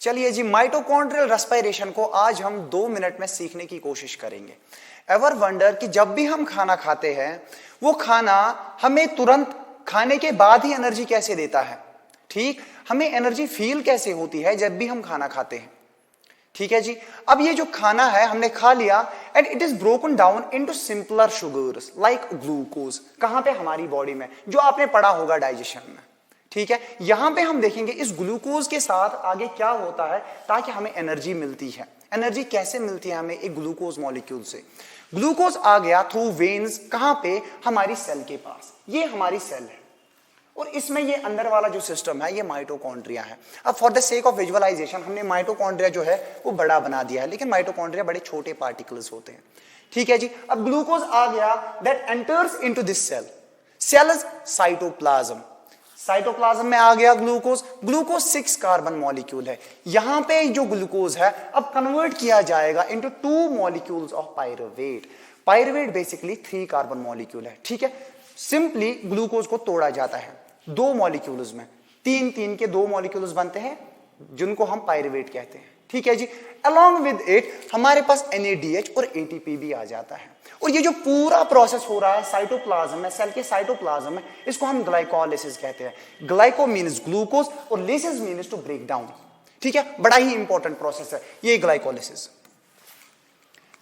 चलिए जी, mitochondrial respiration को आज हम 2 मिनट में सीखने की कोशिश करेंगे। एवर वंडर कि जब भी हम खाना खाते हैं वो खाना हमें तुरंत खाने के बाद ही एनर्जी कैसे देता है? ठीक, हमें एनर्जी फील कैसे होती है जब भी हम खाना खाते हैं? ठीक है जी। अब ये जो खाना है हमने खा लिया and it is broken down into simpler sugars like glucose. कहां पे? हमारी बॉडी में, जो आपने पढ़ा होगा डाइजेशन में। ठीक है, यहां पे हम देखेंगे इस ग्लूकोज के साथ आगे क्या होता है ताकि हमें एनर्जी मिलती है। एनर्जी कैसे मिलती है हमें? एक ग्लूकोज मॉलिक्यूल से। ग्लूकोज आ गया थ्रू वेन्स, कहां पे? हमारी सेल के पास। ये हमारी सेल है और इसमें ये अंदर वाला जो सिस्टम है ये माइटोकॉन्ड्रिया है। अब for the sake of visualisation हमने माइटोकॉन्ड्रिया जो है वो बड़ा बना दिया है, लेकिन माइटोकॉन्ड्रिया बड़े छोटे पार्टिकल्स होते हैं। ठीक है जी। अब ग्लूकोज आ गया that enters into this cell. Cell is cytoplasm. Cytoplasm में आ गया ग्लूकोज। ग्लूकोज 6 कार्बन मॉलिक्यूल है। यहां पे जो ग्लूकोज है अब कन्वर्ट किया जाएगा into 2 molecules of pyruvate. Pyruvate basically 3 carbon molecule है। ठीक है, सिंपली ग्लूकोज को तोड़ा जाता है 2 मॉलिक्यूल्स में। 3 के 2 मॉलिक्यूल्स बनते हैं जिनको हम पायरुवेट कहते हैं। ठीक है जी। अलोंग विद इट हमारे पास NADH और ATP भी आ जाता है। और ये जो पूरा प्रोसेस हो रहा है साइटोप्लाज्म में, सेल के साइटोप्लाज्म में, इसको हम ग्लाइकोलिसिस कहते हैं। ग्लाइको मीन्स ग्लूकोज और lysis means to break down. ठीक है, बड़ा ही इंपॉर्टेंट प्रोसेस है ये ग्लाइकोलिसिस।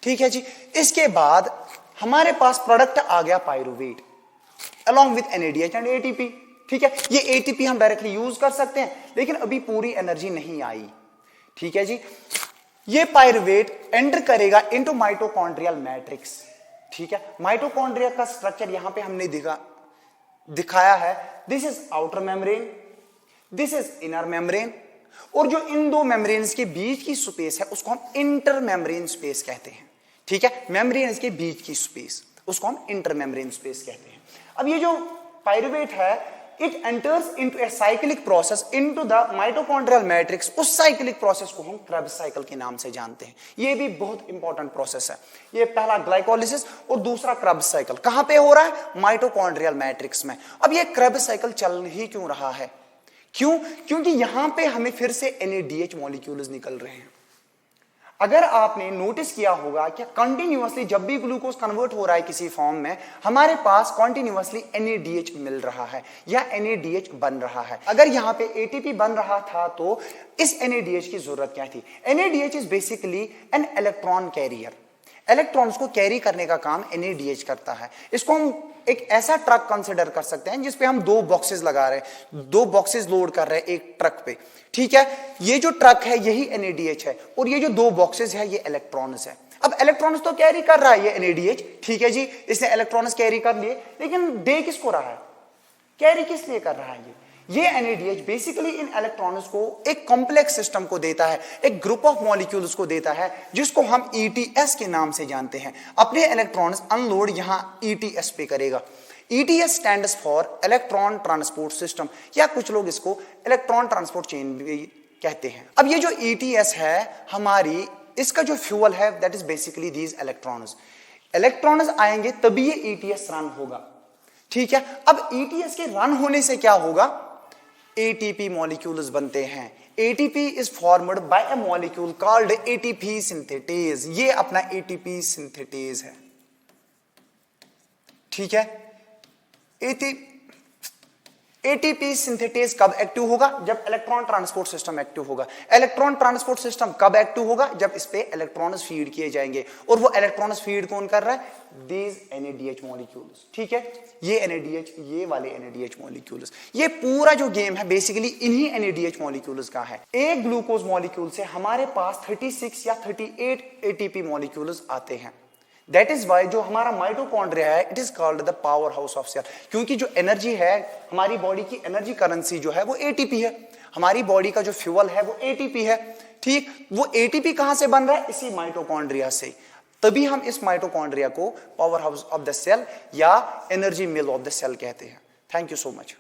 ठीक है जी। इसके बाद हमारे पास प्रोडक्ट आ गया pyruvate along with NADH and ATP। ठीक है, ये ATP हम डायरेक्टली यूज कर सकते हैं, लेकिन अभी पूरी एनर्जी नहीं आई। ठीक है जी। ये पायरुवेट एंटर करेगा इनटू माइटोकॉन्ड्रियल मैट्रिक्स। ठीक है, माइटोकॉन्ड्रिया का स्ट्रक्चर यहां पे हमने दिखाया है। This is outer membrane, this is inner membrane, और जो इन 2 मेम्ब्रेन्स के बीच की स्पेस है उसको हम इंटर मेम्ब्रेन स्पेस कहते हैं। ठीक है, मेम्ब्रेन के बीच की स्पेस उसको हम इंटर मेम्ब्रेन स्पेस कहते हैं। अब ये जो पायरुवेट है it enters into a cyclic process into the mitochondrial matrix. उस साइक्लिक प्रोसेस को हम क्रेब्स साइकिल के नाम से जानते हैं। ये भी बहुत इंपॉर्टेंट प्रोसेस है। ये पहला ग्लाइकोलिसिस और दूसरा क्रेब्स साइकिल कहां पे हो रहा है? माइटोकॉन्ड्रियल मैट्रिक्स में। अब ये क्रेब्स साइकिल चल ही क्यों रहा है? क्यों? क्योंकि यहां पे हमें फिर से NADH मॉलिक्यूल्स निकल रहे हैं। अगर आपने नोटिस किया होगा कि कंटिन्यूअसली जब भी ग्लूकोज कन्वर्ट हो रहा है किसी फॉर्म में, हमारे पास कंटिन्यूअसली NADH मिल रहा है या NADH बन रहा है। अगर यहां पे ATP बन रहा था तो इस NADH की जरूरत क्या थी? NADH is basically an electron carrier. Electrons को कैरी करने का काम NADH करता है। इसको हम एक ऐसा ट्रक कंसिडर कर सकते हैं जिसपे हम 2 बॉक्सेस लगा रहे हैं, 2 बॉक्सेस लोड कर रहे हैं एक ट्रक पे। ठीक है, ये जो ट्रक है यही NADH है और ये जो 2 बॉक्सेस है ये इलेक्ट्रॉन्स है। अब इलेक्ट्रॉन्स तो कैरी कर रहा है ये NADH। ठीक है जी, इसने इलेक्ट्रॉन्स कैरी कर लिए, लेकिन दे किसको रहा है? कैरी किस लिए कर रहा है? ये NADH बेसिकली इन इलेक्ट्रॉन्स को एक कॉम्प्लेक्स सिस्टम को देता है, एक ग्रुप ऑफ मॉलिक्यूल्स को देता है जिसको हम ETS के नाम से जानते हैं। अपने इलेक्ट्रॉन्स अनलोड यहां ETS पे करेगा। ETS stands for electron transport system, या कुछ लोग इसको इलेक्ट्रॉन ट्रांसपोर्ट चेन भी कहते हैं। अब ये जो ETS है हमारी, इसका जो फ्यूल है that is basically these electrons. Electrons आएंगे तभी ये ETS रन होगा। ठीक है, अब ETS के रन होने से क्या होगा? ATP मॉलिक्यूल्स बनते हैं। ATP is formed by a molecule called ATP synthetase. ये अपना ATP सिंथेटेज है। ठीक है, ATP सिंथेटेज कब एक्टिव होगा? जब इलेक्ट्रॉन ट्रांसपोर्ट सिस्टम एक्टिव होगा। इलेक्ट्रॉन ट्रांसपोर्ट सिस्टम कब एक्टिव होगा? जब इस पे इलेक्ट्रॉन्स फीड किए जाएंगे। और वो इलेक्ट्रॉन्स फीड कौन कर रहा है? These NADH molecules. ठीक है, ये NADH, ये वाले NADH मॉलिक्यूल्स। ये पूरा जो गेम है बेसिकली इन्हीं NADH मॉलिक्यूल्स का है। एक ग्लूकोज मॉलिक्यूल से हमारे पास 36 या 38 ATP मॉलिक्यूल्स आते हैं। दैट इज वाई जो हमारा माइटोकॉन्ड्रिया है it is called the power house of cell. क्योंकि जो एनर्जी है, हमारी बॉडी की एनर्जी करेंसी जो है वो ATP है। हमारी बॉडी का जो फ्यूल है वो ATP है। ठीक, वो ATP कहां से बन रहा है? इसी माइटोकॉन्ड्रिया से। तभी हम इस माइटोकॉन्ड्रिया को power house of the cell या energy mill of the cell कहते हैं। Thank you so much.